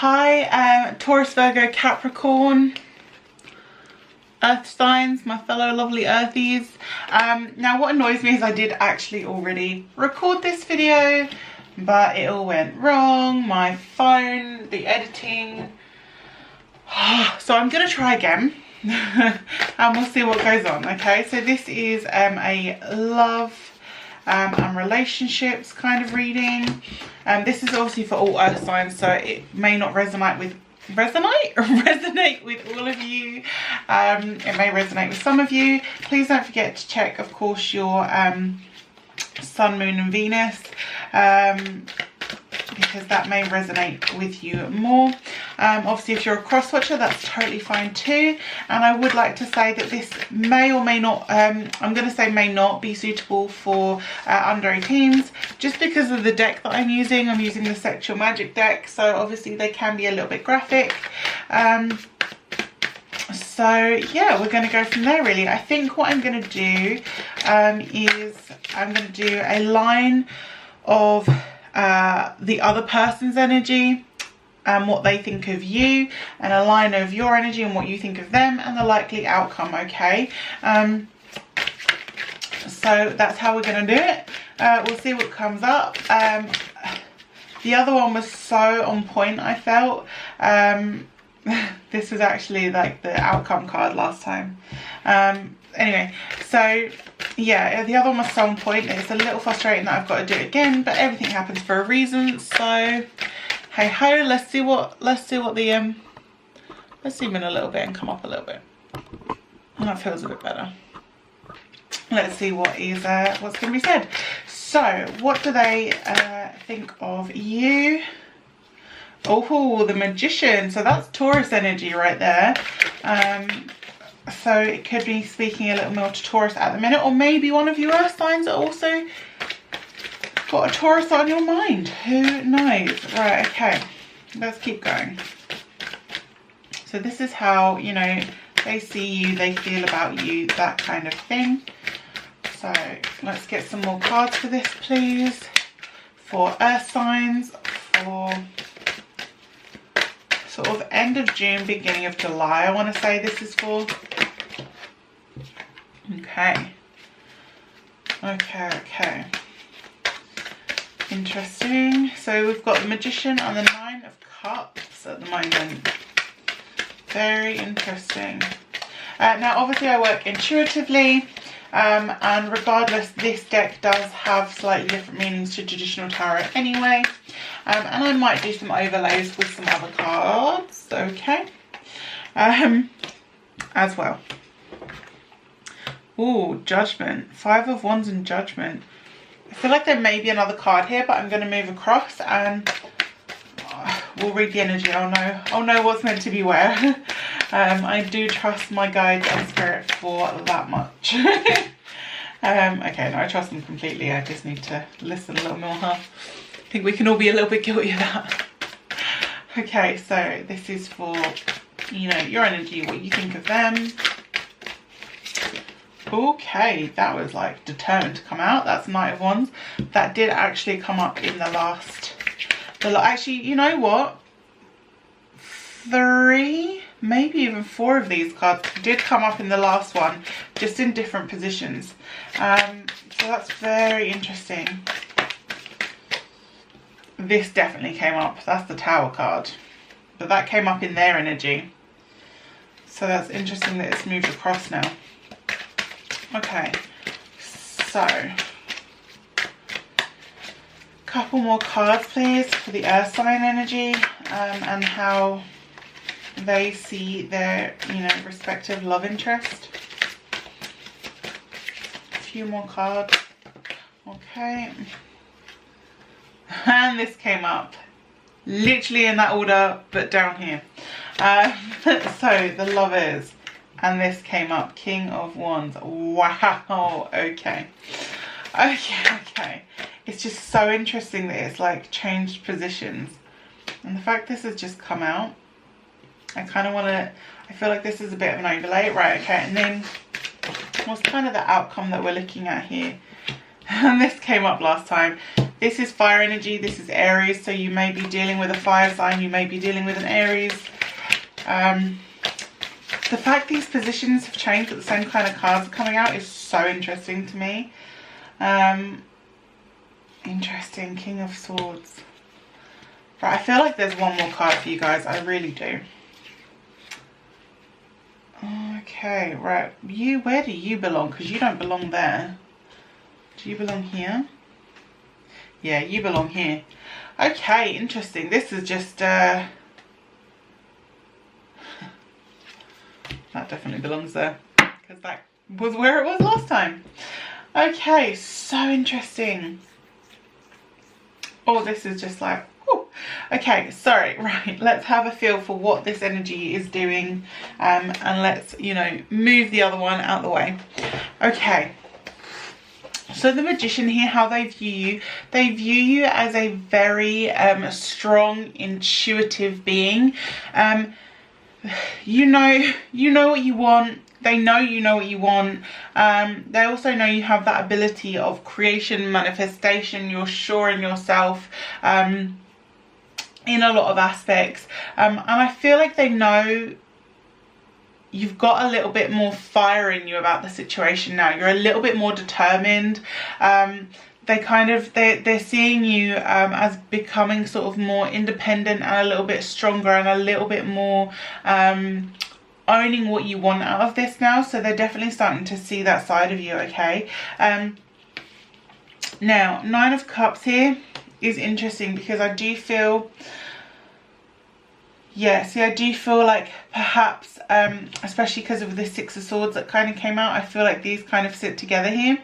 Hi, Taurus, Virgo, Capricorn, Earth signs, my fellow lovely earthies. Now what annoys me is I did actually already record this video, but it all went wrong. My phone, the editing. So I'm gonna try again and we'll see what goes on. Okay, so this is a love and relationships kind of reading. This is obviously for all earth signs, so it may not resonate with all of you. It may resonate with some of you. Please don't forget to check, of course, your sun, moon and Venus, because that may resonate with you more. Obviously if you're a cross watcher, that's totally fine too. And I would like to say that this may or may not, I'm going to say may not be suitable for under 18s, just because of the deck that I'm using. I'm using the Sexual Magic deck, so obviously they can be a little bit graphic. So yeah, we're going to go from there really. I think what I'm going to do is I'm going to do a line of the other person's energy and what they think of you, and a line of your energy and what you think of them, and the likely outcome. Okay, so that's how we're going to do it. We'll see what comes up. The other one was so on point, I felt. This was actually like the outcome card last time. Anyway, so yeah, the other one was so on point. It's a little frustrating that I've got to do it again, but everything happens for a reason. So hey ho, let's see what the let's zoom in a little bit and come up a little bit. And that feels a bit better. Let's see what is what's going to be said. So what do they think of you? Oh, the Magician. So that's Taurus energy right there. So it could be speaking a little more to Taurus at the minute, or maybe one of you earth signs are also got a Taurus on your mind. Who knows? Right, okay. Let's keep going. So this is how, you know, they see you, they feel about you, that kind of thing. So let's get some more cards for this, please. For earth signs, for sort of end of June, beginning of July, I want to say this is for. Okay. Interesting. So we've got the Magician and the 9 of Cups at the moment. Very interesting. Now obviously I work intuitively, and regardless, this deck does have slightly different meanings to traditional tarot anyway. And I might do some overlays with some other cards, okay, as well. Ooh, Judgment. 5 of Wands and Judgment. I feel like there may be another card here, but I'm going to move across and we'll read the energy. I'll know what's meant to be where. I do trust my guides and spirit for that much. Okay, no, I trust them completely. I just need to listen a little more. I think we can all be a little bit guilty of that. Okay, so this is for, you know, your energy, what you think of them. Okay, that was like determined to come out. That's Knight of Wands. That did actually come up in the last, actually, you know what? 3, maybe even 4 of these cards did come up in the last one, just in different positions. So that's very interesting. This definitely came up. That's the Tower card, but that came up in their energy. So that's interesting that it's moved across now. Okay, so couple more cards please for the earth sign energy, and how they see their, you know, respective love interest. A few more cards. Okay, and this came up literally in that order but down here. So the Lovers, and this came up, King of Wands. Wow, okay. It's just so interesting that it's like changed positions. And the fact this has just come out, I kind of want to, I feel like this is a bit of an overlay. Right, okay, and then what's kind of the outcome that we're looking at here? And this came up last time. This is fire energy, this is Aries, so you may be dealing with a fire sign, you may be dealing with an Aries. The fact these positions have changed but the same kind of cards are coming out is so interesting to me. Interesting. King of Swords. Right, I feel like there's one more card for you guys. I really do. Okay, right. Where do you belong? Because you don't belong there. Do you belong here? Yeah, you belong here. Okay, interesting. This is just... that definitely belongs there. Because that was where it was last time. Okay, so interesting. Oh, this is just like... whew. Okay, sorry, right, let's have a feel for what this energy is doing, and let's, you know, move the other one out of the way. Okay, so the Magician here, how they view you as a very strong, intuitive being. You know what you want. They know you know what you want. They also know you have that ability of creation, manifestation. You're sure in yourself in a lot of aspects. And I feel like they know you've got a little bit more fire in you about the situation now. You're a little bit more determined. They're seeing you as becoming sort of more independent and a little bit stronger and a little bit more owning what you want out of this now. So they're definitely starting to see that side of you, okay? Now, 9 of Cups here is interesting because I do feel... yeah, see, I do feel like perhaps, especially because of the 6 of Swords that kind of came out, I feel like these kind of sit together here.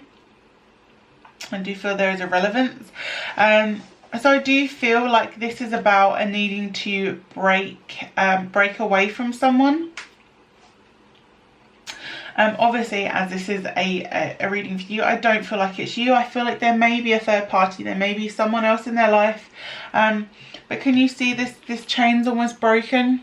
I do feel there is a relevance. So I do feel like this is about a needing to break away from someone. Obviously, as this is a reading for you, I don't feel like it's you. I feel like there may be a third party. There may be someone else in their life. But can you see this chain's almost broken?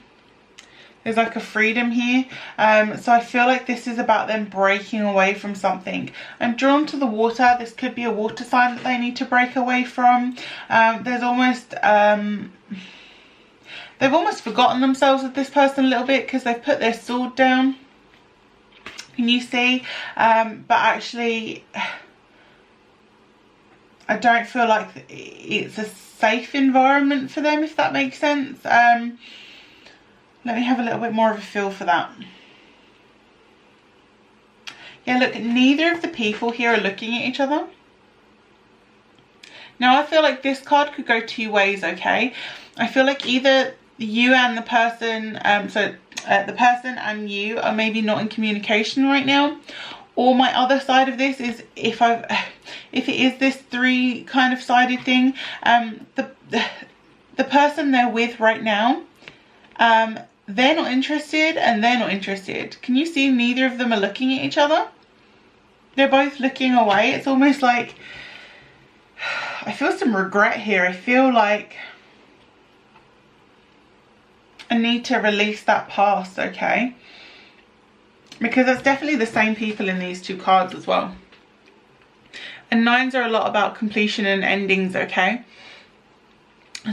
There's like a freedom here. So I feel like this is about them breaking away from something. I'm drawn to the water. This could be a water sign that they need to break away from. There's almost... they've almost forgotten themselves with this person a little bit because they've put their sword down. Can you see? But actually, I don't feel like it's a safe environment for them, if that makes sense. Let me have a little bit more of a feel for that. Yeah, look, neither of the people here are looking at each other. Now, I feel like this card could go 2 ways, okay? I feel like either you and the person, the person and you are maybe not in communication right now. Or my other side of this is if it is this 3 kind of sided thing, the person they're with right now, they're not interested and they're not interested. Can you see neither of them are looking at each other? They're both looking away. It's almost like I feel some regret here. I feel like I need to release that past, okay? Because that's definitely the same people in these 2 cards as well. And 9s are a lot about completion and endings, okay?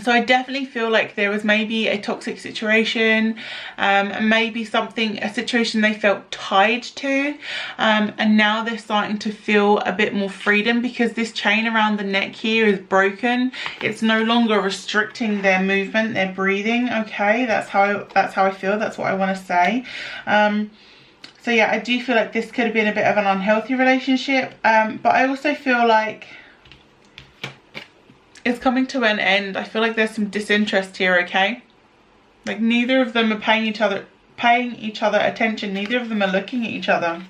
So I definitely feel like there was maybe a toxic situation, maybe a situation they felt tied to, and now they're starting to feel a bit more freedom because this chain around the neck here is broken. It's no longer restricting their movement, their breathing, okay? That's how I feel. That's what I want to say. So yeah, I do feel like this could have been a bit of an unhealthy relationship, but I also feel like it's coming to an end. I feel like there's some disinterest here, okay? Like neither of them are paying each other attention. Neither of them are looking at each other,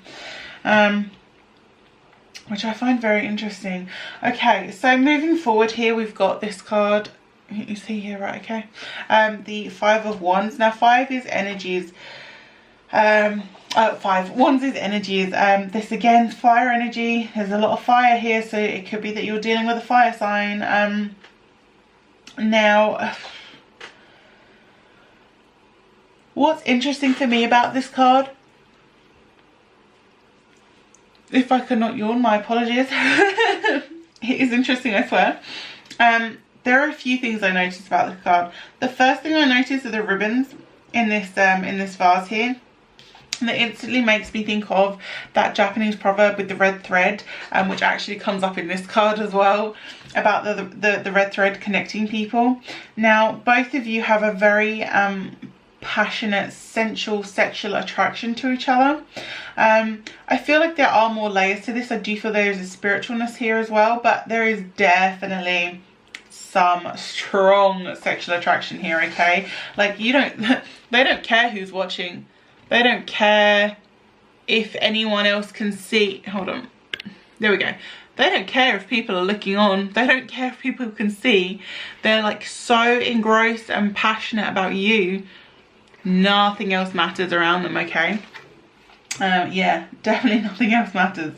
which I find very interesting. Okay, so moving forward here, we've got this card. You see here, right? Okay, the 5 of Wands. Now 5 is energies. 5 Wands is energies. This again, fire energy. There's a lot of fire here, so it could be that you're dealing with a fire sign. Now, what's interesting for me about this card, if I could not yawn, my apologies. It is interesting, I swear. There are a few things I noticed about the card. The first thing I noticed are the ribbons in this vase here. And it instantly makes me think of that Japanese proverb with the red thread, which actually comes up in this card as well, about the red thread connecting people. Now, both of you have a very passionate, sensual, sexual attraction to each other. I feel like there are more layers to this. I do feel there is a spiritualness here as well, but there is definitely some strong sexual attraction here, okay? Like, they don't care who's watching. They don't care if anyone else can see. Hold on. There we go. They don't care if people are looking on. They don't care if people can see. They're like so engrossed and passionate about you. Nothing else matters around them, okay? Yeah, definitely nothing else matters.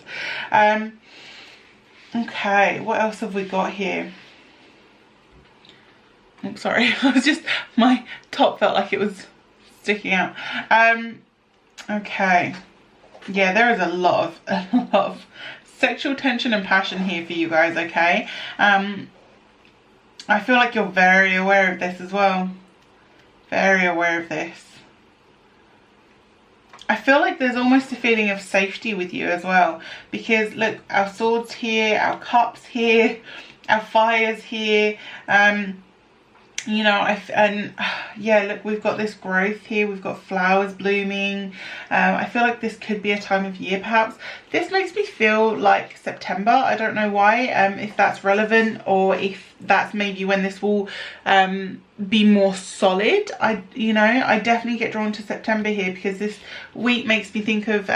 Okay, what else have we got here? Oh, sorry. My top felt like it was sticking out. Okay, yeah, there is a lot of sexual tension and passion here for you guys, okay? I feel like you're very aware of this as well. Very aware of this. I feel like there's almost a feeling of safety with you as well, because look, our swords here, our cups here, our fires here, you know, yeah, look, we've got this growth here, we've got flowers blooming. I feel like this could be a time of year perhaps. This makes me feel like September. I don't know why, if that's relevant, or if that's maybe when this will be more solid. I definitely get drawn to September here, because this week makes me think of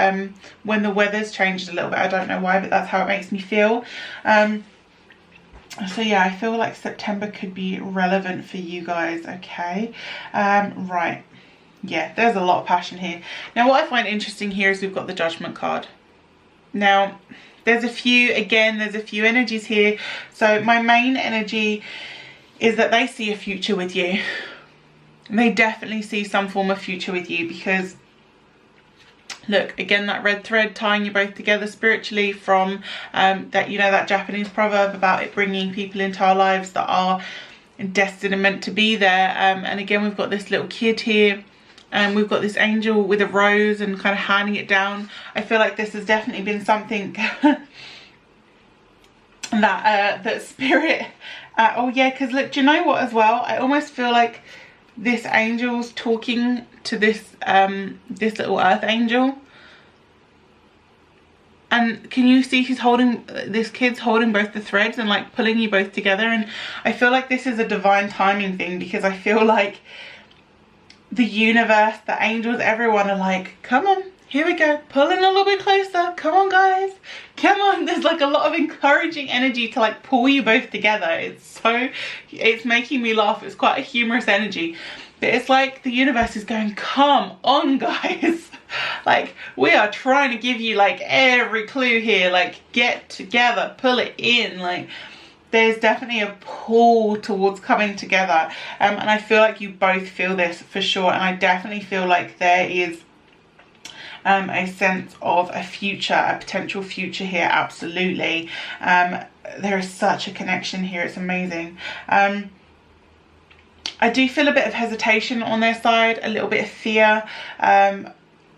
when the weather's changed a little bit. I don't know why, but that's how it makes me feel. So yeah, I feel like September could be relevant for you guys, okay? Right, yeah, there's a lot of passion here. Now, what I find interesting here is we've got the Judgment card. Now, there's a few energies here. So my main energy is that they see a future with you. They definitely see some form of future with you, because look, again, that red thread tying you both together spiritually from that Japanese proverb about it bringing people into our lives that are destined and meant to be there. And again, we've got this little kid here, and we've got this angel with a rose and kind of handing it down. I feel like this has definitely been something that spirit. Oh yeah, because look, do you know what as well? I almost feel like this angel's talking to this this little earth angel, and can you see this kid's holding both the threads and like pulling you both together. And I feel like this is a divine timing thing, because I feel like the universe, the angels, everyone are like, come on, here we go, pulling a little bit closer, come on guys, come on. There's like a lot of encouraging energy to like pull you both together. It's making me laugh. It's quite a humorous energy, but it's like the universe is going, come on guys. Like, we are trying to give you like every clue here, like get together, pull it in. Like, there's definitely a pull towards coming together, and I feel like you both feel this for sure. And I definitely feel like there is a sense of a future, a potential future here, absolutely. There is such a connection here, it's amazing. I do feel a bit of hesitation on their side, a little bit of fear,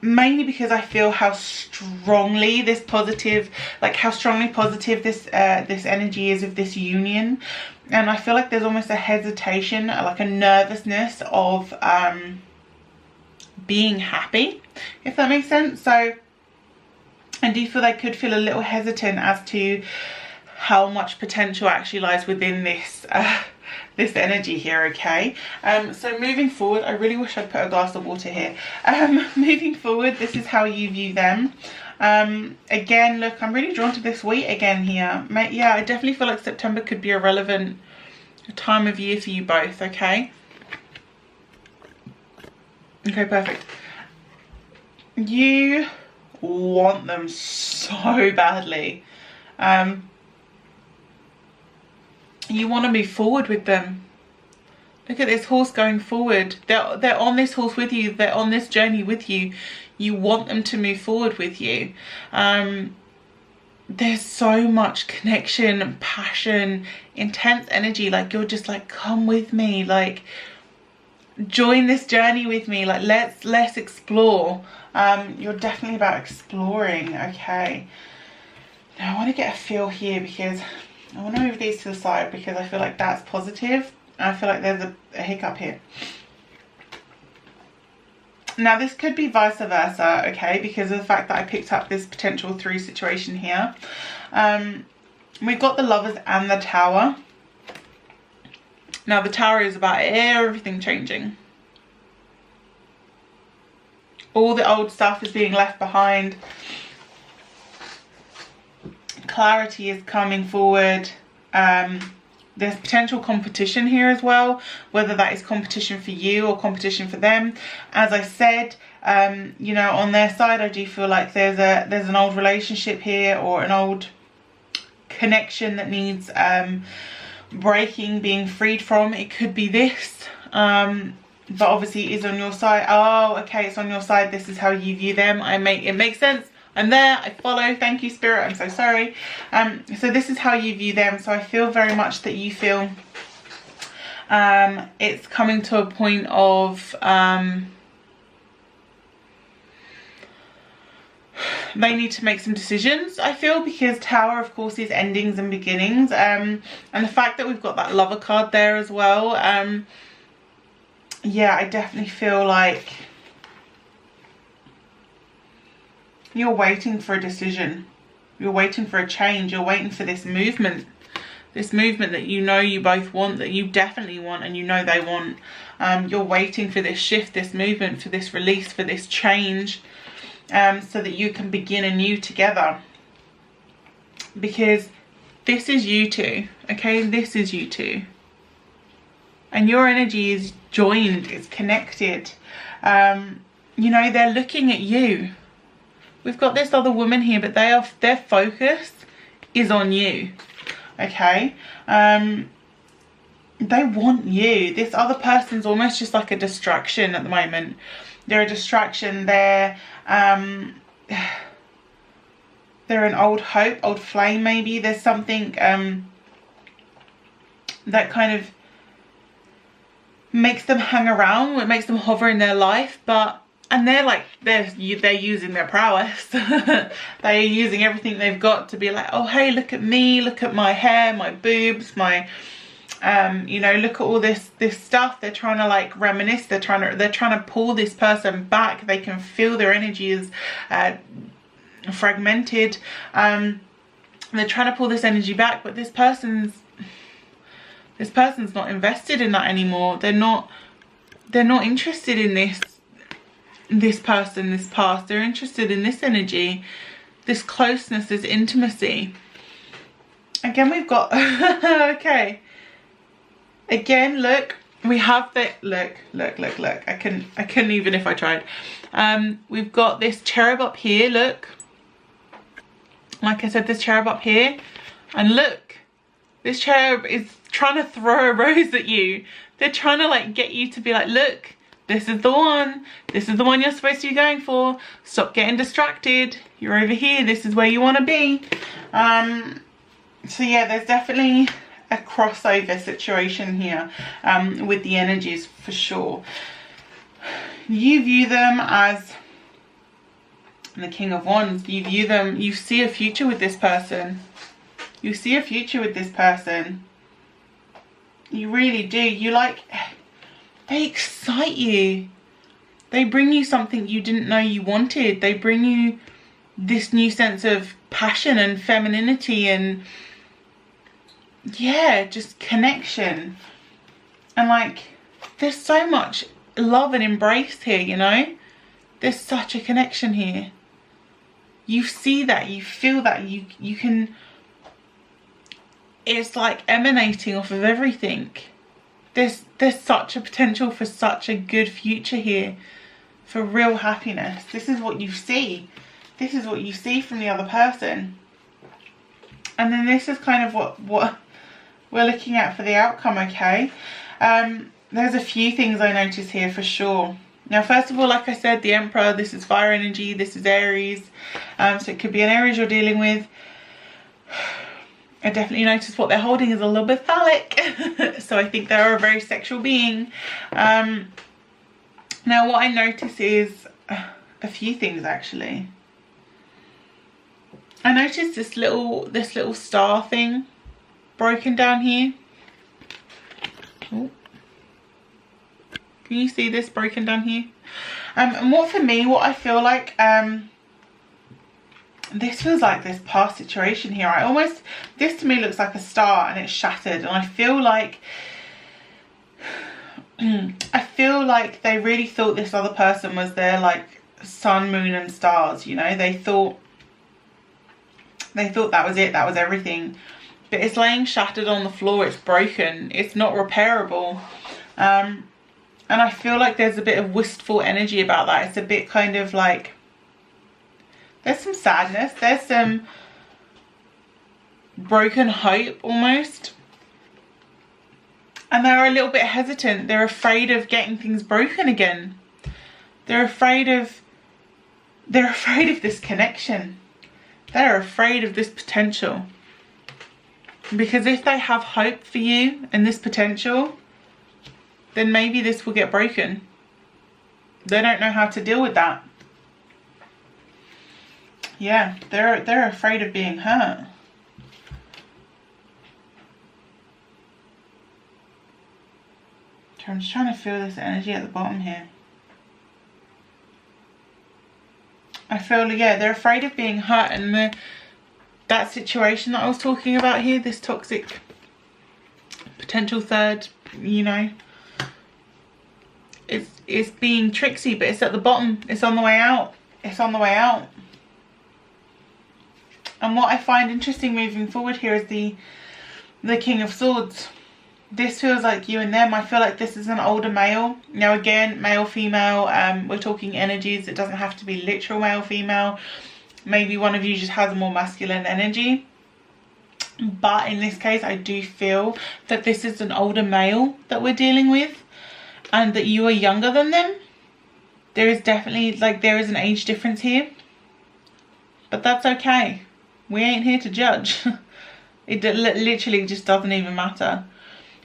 mainly because I feel how strongly this positive, this energy is of this union. And I feel like there's almost a hesitation, like a nervousness of being happy, if that makes sense. So I do feel they could feel a little hesitant as to how much potential actually lies within this this energy here, okay? So moving forward, I really wish I'd put a glass of water here. Moving forward, this is how you view them. Again, look, I'm really drawn to this wheat again here. Yeah, I definitely feel like September could be a relevant time of year for you both, okay? Okay, perfect. You want them so badly. You want to move forward with them. Look at this horse going forward. They're on this horse with you. They're on this journey with you. You want them to move forward with you. there's so much connection, passion, intense energy. Like, you're just like, come with me, like join this journey with me, like let's explore. You're definitely about exploring. Okay, now I want to get a feel here, because I want to move these to the side, because I feel like that's positive. I feel like there's a hiccup here. Now this could be vice versa, okay, because of the fact that I picked up this potential 3 situation here. We've got the Lovers and the Tower. Now the Tower is about everything changing. All the old stuff is being left behind. Clarity is coming forward. There's potential competition here as well, whether that is competition for you or competition for them. As I said, you know, on their side, I do feel like there's an old relationship here, or an old connection that needs breaking, being freed from. It could be this, but obviously it is on your side. Oh, okay, it's on your side. This is how you view them. It makes sense. I'm there, I follow. Thank you, Spirit. I'm so sorry. So this is how you view them. So I feel very much that you feel it's coming to a point of they need to make some decisions, I feel, because Tower, of course, is endings and beginnings. And the fact that we've got that Lover card there as well, yeah, I definitely feel like you're waiting for a decision. You're waiting for a change. You're waiting for this movement. This movement that you know you both want, that you definitely want, and you know they want. You're waiting for this shift, this movement, for this release, for this change, so that you can begin anew together. Because this is you two, okay? This is you two. And your energy is joined, it's connected. You know, they're looking at you. We've got this other woman here, but their focus is on you, okay? They want you. This other person's almost just like a distraction at the moment. They're a distraction. They're an old hope, old flame maybe. There's something that kind of makes them hang around, it makes them hover in their life, and they're using their prowess. They're using everything they've got to be like, oh hey, look at me, look at my hair, my boobs, my you know, look at all this stuff. They're trying to like reminisce. They're trying to pull this person back. They can feel their energy is fragmented. They're trying to pull this energy back, but this person's not invested in that anymore. They're not interested in this person, this past. They're interested in this energy, this closeness, this intimacy. Again, we've got okay. Again, look, we have the look. I couldn't even if I tried. We've got this cherub up here, look. Like I said, this cherub up here. And look, this cherub is trying to throw a rose at you. They're trying to like get you to be like, look, this is the one. This is the one you're supposed to be going for. Stop getting distracted. You're over here. This is where you want to be. So yeah, there's definitely a crossover situation here with the energies for sure. You view them as the King of Wands. You view them, you see a future with this person. You see a future with this person. You really do. You like, they excite you. They bring you something you didn't know you wanted. They bring you this new sense of passion and femininity and yeah, just connection. And like, there's so much love and embrace here, you know? There's such a connection here. You see that, you feel that, you can, it's like emanating off of everything. There's such a potential for such a good future here, for real happiness. This is what you see. This is what you see from the other person. And then this is kind of what we're looking at for the outcome, okay? There's a few things I notice here for sure. Now, first of all, like I said, the Emperor, this is fire energy, this is Aries. So it could be an Aries you're dealing with. I definitely noticed what they're holding is a little bit phallic. So I think they're a very sexual being. Now what I notice is a few things actually. I noticed this little star thing broken down here. Oh. Can you see this broken down here? And what I feel like, this feels like this past situation here. This to me looks like a star and it's shattered, and I feel like they really thought this other person was their like sun, moon and stars, you know. They thought that was it, that was everything. But it's laying shattered on the floor, it's broken, it's not repairable. And I feel like there's a bit of wistful energy about that. It's a bit kind of like, there's some sadness, there's some broken hope almost. And they're a little bit hesitant. They're afraid of getting things broken again. They're afraid of this connection. They're afraid of this potential. Because if they have hope for you and this potential, then maybe this will get broken. They don't know how to deal with that. Yeah, they're afraid of being hurt. I'm just trying to feel this energy at the bottom here. I feel, yeah, they're afraid of being hurt, and that situation that I was talking about here, this toxic potential third, you know, it's being tricksy, but it's at the bottom. It's on the way out. It's on the way out. And what I find interesting moving forward here is the King of Swords. This feels like you and them. I feel like this is an older male. Now again, male, female, we're talking energies. It doesn't have to be literal male, female. Maybe one of you just has a more masculine energy. But in this case, I do feel that this is an older male that we're dealing with, and that you are younger than them. There is definitely, like, there is an age difference here. But that's okay. We ain't here to judge. It literally just doesn't even matter.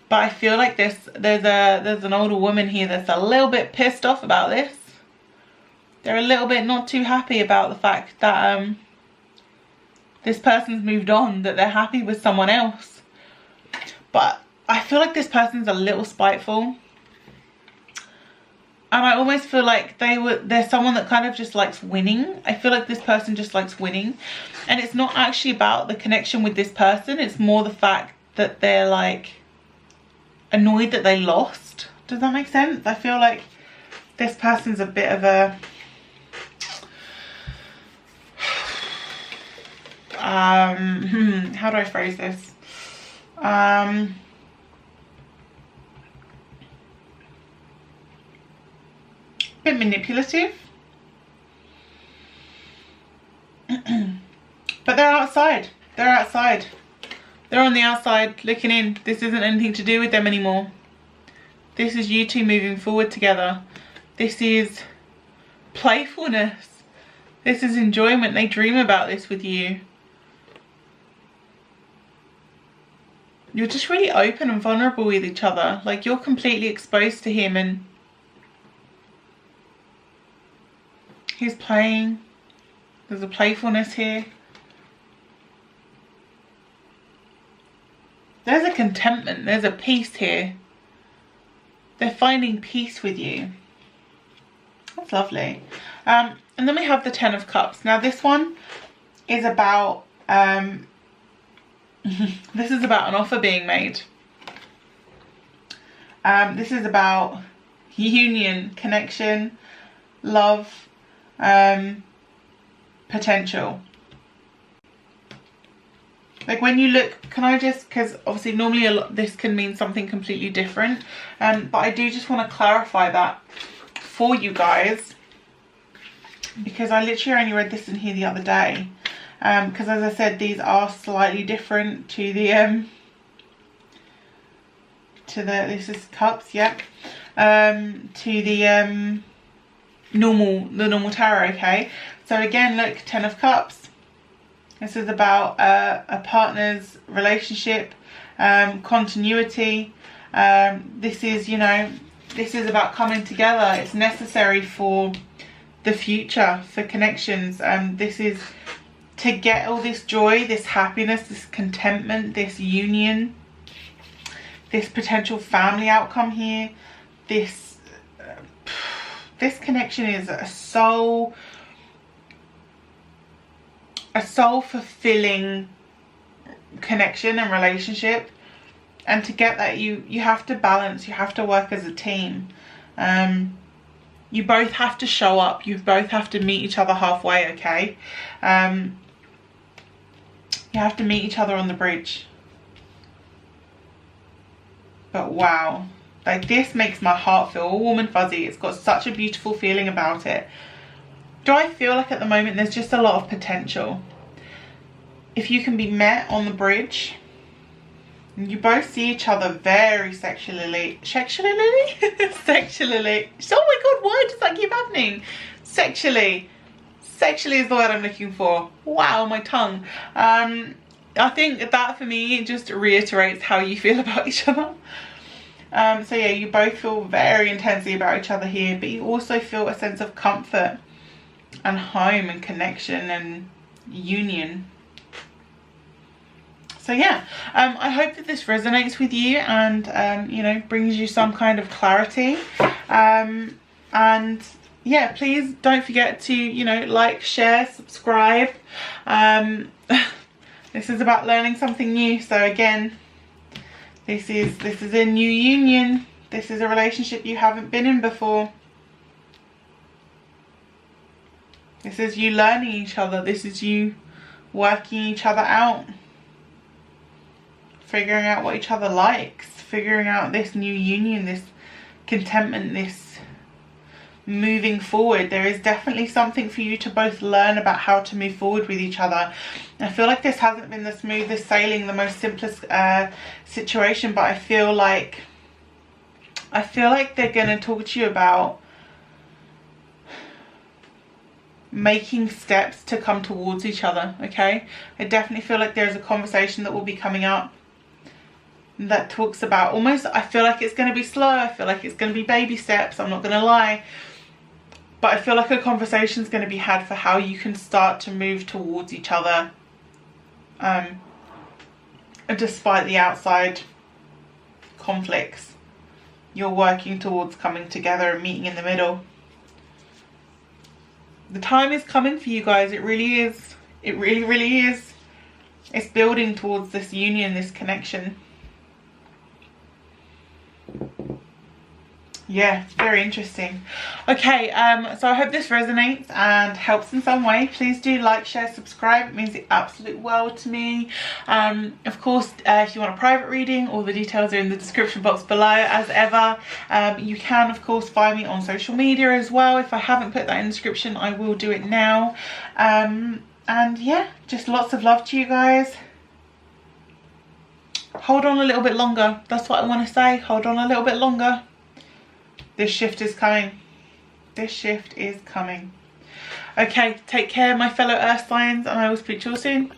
But I feel like there's an older woman here that's a little bit pissed off about this. They're a little bit not too happy about the fact that this person's moved on, that they're happy with someone else. But I feel like this person's a little spiteful. And I almost feel like they're someone that kind of just likes winning. I feel like this person just likes winning. And it's not actually about the connection with this person. It's more the fact that they're like annoyed that they lost. Does that make sense? I feel like this person's a bit of a how do I phrase this? Bit manipulative. But they're outside. They're outside. They're on the outside looking in. This isn't anything to do with them anymore. This is you two moving forward together. This is playfulness. This is enjoyment. They dream about this with you. You're just really open and vulnerable with each other. Like, you're completely exposed to him, and he's playing. There's a playfulness here. There's a contentment. There's a peace here. They're finding peace with you. That's lovely. And then we have the Ten of Cups. Now this one is about this is about an offer being made. This is about union, connection, love, potential. Like, when you look, can I just, because obviously normally this can mean something completely different, but I do just want to clarify that for you guys, because I literally only read this in here the other day, because as I said, these are slightly different to the this is cups, yep, to the normal tarot. Okay, so again, look, Ten of Cups, This is about a partner's relationship, continuity. This is, you know, this is about coming together. It's necessary for the future, for connections. This is to get all this joy, this happiness, this contentment, this union, this potential family outcome here. This connection is a soul fulfilling connection and relationship. And to get that, you have to balance, you have to work as a team. You both have to show up, you both have to meet each other halfway, okay? You have to meet each other on the bridge. But wow, like, this makes my heart feel all warm and fuzzy. It's got such a beautiful feeling about it. Do I feel like at the moment there's just a lot of potential? If you can be met on the bridge, you both see each other very sexually. Sexually? Oh my god, why does that keep happening? Sexually is the word I'm looking for. Wow, my tongue. I think that for me just reiterates how you feel about each other. So yeah, you both feel very intensely about each other here, but you also feel a sense of comfort and home and connection and union. So yeah, I hope that this resonates with you and you know, brings you some kind of clarity. And yeah, please don't forget to, you know, like, share, subscribe. This is about learning something new. So again, this is a new union. This is a relationship you haven't been in before. This is you learning each other. This is you working each other out. Figuring out what each other likes. Figuring out this new union, this contentment, this moving forward. There is definitely something for you to both learn about how to move forward with each other. I feel like this hasn't been the smoothest sailing, the most simplest situation, but I feel like they're going to talk to you about making steps to come towards each other, okay? I definitely feel like there's a conversation that will be coming up that talks about almost, I feel like it's going to be slow, I feel like it's going to be baby steps, I'm not going to lie. But I feel like a conversation is going to be had for how you can start to move towards each other, despite the outside conflicts. You're working towards coming together and meeting in the middle. The time is coming for you guys. It really is. It really, really is. It's building towards this union, this connection. Yeah, it's very interesting. Okay, so I hope this resonates and helps in some way. Please do like, share, subscribe. It means the absolute world to me. Of course, if you want a private reading, all the details are in the description box below as ever. You can of course find me on social media as well. If I haven't put that in the description, I will do it now. And yeah, just lots of love to you guys. Hold on a little bit longer. That's what I want to say. Hold on a little bit longer. This shift is coming. This shift is coming. Okay, take care, my fellow earth signs, and I will speak to you all soon.